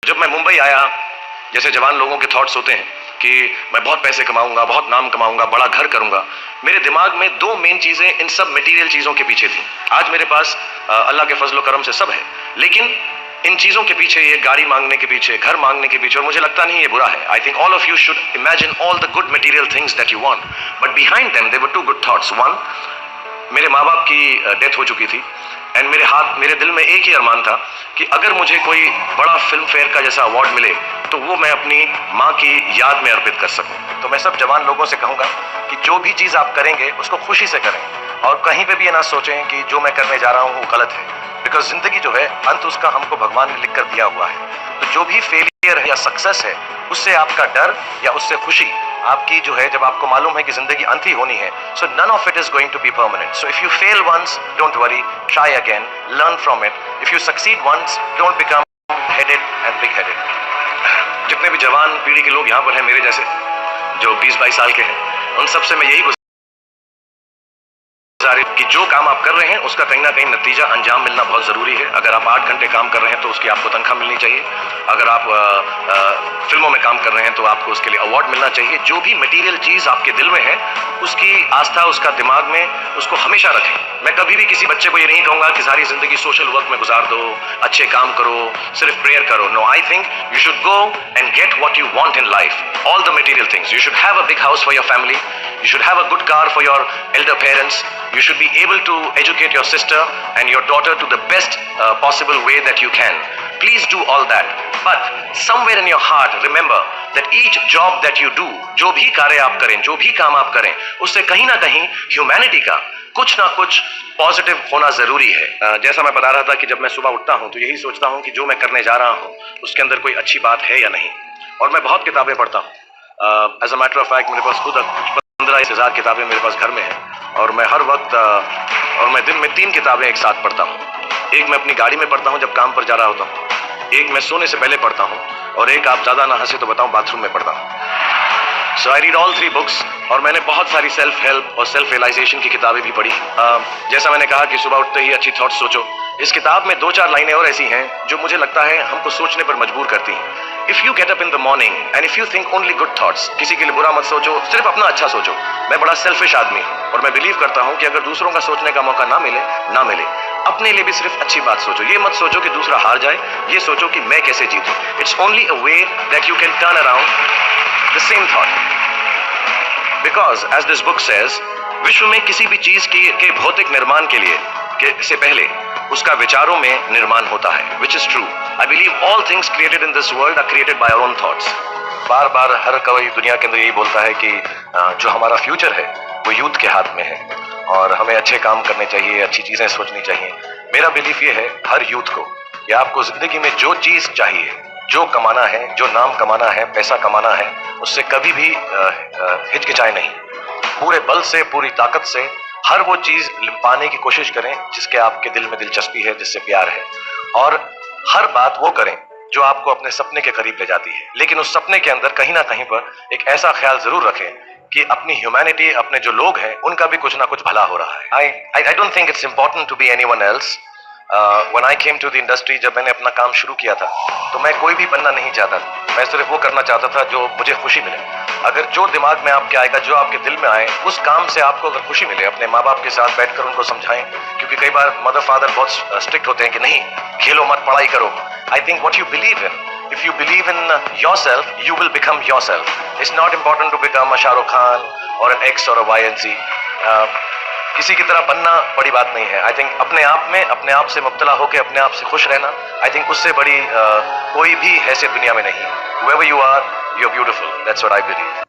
जब मैं मुंबई आया, जैसे जवान लोगों के थॉट्स होते हैं कि मैं बहुत पैसे कमाऊंगा, बहुत नाम कमाऊंगा, बड़ा घर करूंगा, मेरे दिमाग में दो मेन चीजें इन सब मटेरियल चीजों के पीछे थी। आज मेरे पास अल्लाह के फजलो करम से सब है, लेकिन इन चीजों के पीछे, ये गाड़ी मांगने के पीछे, घर मांगने के पीछे, और मुझे लगता नहीं ये बुरा है। I think all of you should imagine all the good material things that you want, but behind them there were two good thoughts. One, मेरे माँ बाप की डेथ हो चुकी थी एंड मेरे दिल में एक ही अरमान था कि अगर मुझे कोई बड़ा फिल्म फेयर का जैसा अवार्ड मिले तो वो मैं अपनी माँ की याद में अर्पित कर सकूं। तो मैं सब जवान लोगों से कहूंगा कि जो भी चीज़ आप करेंगे उसको खुशी से करें, और कहीं पे भी ये ना सोचें कि जो मैं करने जा रहा हूँ वो गलत है, बिकॉज जिंदगी जो है अंत उसका हमको भगवान ने लिख कर दिया हुआ है। तो जो भी फेलियर है या सक्सेस है, उससे आपका डर या उससे खुशी आपकी जो है, जब आपको मालूम है कि जिंदगी अंत ही होनी है, so none of it is going to be permanent. So if you fail once, don't worry, try again, learn from it. If you succeed once, don't become headed and big headed. जितने भी जवान पीढ़ी के लोग यहाँ पर हैं मेरे जैसे, जो 20-22 साल के हैं, उन सबसे मैं यही कि जो काम आप कर रहे हैं उसका कहीं ना कहीं नतीजा, अंजाम मिलना बहुत जरूरी है। अगर आप 8 घंटे काम कर रहे हैं तो उसकी आपको तनख्वाह मिलनी चाहिए। अगर आप फिल्मों में काम कर रहे हैं तो आपको उसके लिए अवार्ड मिलना चाहिए। जो भी मटेरियल चीज आपके दिल में है, उसकी आस्था, उसका दिमाग में, उसको हमेशा रखें। मैं कभी भी किसी बच्चे को ये नहीं कहूंगा कि सारी जिंदगी सोशल वर्क में गुजार दो, अच्छे काम करो, सिर्फ प्रेयर करो। No, I think you should go and get what you want in life, all the material things. You should have a big house for your family, you should have a good car for your elder parents, you should be able to educate your sister and your daughter to the best possible way that you can. Please do all that, but somewhere in your heart remember that each job that you do, जो भी कार्य आप करें, जो भी काम आप करें, उससे कहीं ना कहीं ह्यूमैनिटी का कुछ ना कुछ पॉजिटिव होना जरूरी है। जैसा मैं बता रहा था कि जब मैं सुबह उठता हूं तो यही सोचता हूं कि जो मैं करने जा रहा हूं उसके अंदर कोई अच्छी बात है या नहीं, और मैं बहुत किताबें पढ़ता हूं। As a matter of fact मेरे पास खुद 15,000 किताबें मेरे पास घर में हैं, और मैं हर वक्त और मैं दिन में 3 किताबें एक साथ पढ़ता हूँ। एक मैं अपनी गाड़ी में पढ़ता हूँ जब काम पर जा रहा होता हूँ, एक मैं सोने से पहले पढ़ता हूँ, और एक, आप ज़्यादा ना हंसे तो बताऊँ, बाथरूम में पढ़ता हूँ। सो आई रीड ऑल 3 बुक्स, और मैंने बहुत सारी सेल्फ हेल्प और सेल्फ रियलाइजेशन की किताबें भी पढ़ी। जैसा मैंने कहा कि सुबह उठते ही अच्छी थॉट्स सोचो, इस किताब में 2-4 लाइनें और ऐसी हैं जो मुझे लगता है हमको सोचने पर मजबूर करती हैं। If you get up in the morning and if you think only good thoughts, किसी के लिए बुरा मत सोचो, सिर्फ अपना अच्छा सोचो। मैं बड़ा सेल्फिश आदमी हूँ और मैं बिलीव करता हूँ कि अगर दूसरों का सोचने का मौका ना मिले, अपने लिए भी सिर्फ अच्छी बात सोचो। ये मत सोचो कि दूसरा हार जाए, ये सोचो कि मैं कैसे जीतूं। It's only a way that you can turn around the same thought. Because as this book says, विश्व में किसी भी चीज के भौतिक निर्माण से पहले उसका विचारों में निर्माण होता है, which is true. I believe all things created in this world are created by our own thoughts. बार बार हर कोई दुनिया के अंदर यही बोलता है कि जो हमारा फ्यूचर है वो यूथ के हाथ में है, और हमें अच्छे काम करने चाहिए, अच्छी चीजें सोचनी चाहिए। मेरा बिलीफ ये है हर यूथ को कि आपको जिंदगी में जो चीज चाहिए, जो कमाना है, जो नाम कमाना है, पैसा कमाना है, उससे कभी भी हिचकिचाए नहीं। पूरे बल से, पूरी ताकत से हर वो चीज पाने की कोशिश करें जिसके आपके दिल में दिलचस्पी है, जिससे प्यार है, और हर बात वो करें जो आपको अपने सपने के करीब ले जाती है। लेकिन उस सपने के अंदर कहीं ना कहीं पर एक ऐसा ख्याल जरूर रखें कि अपनी ह्यूमैनिटी, अपने जो लोग हैं, उनका भी कुछ ना कुछ भला हो रहा है। I don't think it's important to be anyone else. When I came to the industry, जब मैंने अपना काम शुरू किया था तो मैं कोई भी बनना नहीं चाहता था। मैं सिर्फ वो करना चाहता था जो मुझे खुशी मिले। अगर जो दिमाग में आपके आएगा, जो आपके दिल में आए, उस काम से आपको अगर खुशी मिले, अपने माँ बाप के साथ बैठकर उनको समझाएं, क्योंकि कई बार मदर फादर बहुत स्ट्रिक्ट होते हैं कि नहीं, खेलो मत, पढ़ाई करो। I think what you believe in, if you believe in yourself, you will become yourself. It's not important to become a Shah Rukh Khan or an X or a Y and Z. किसी की तरह बनना बड़ी बात नहीं है। I think अपने आप में, अपने आप से मुब्तला होकर अपने आप से खुश रहना, आई थिंक उससे बड़ी कोई भी हैसियत दुनिया में नहीं है। Whoever you are, you're beautiful. That's what I believe.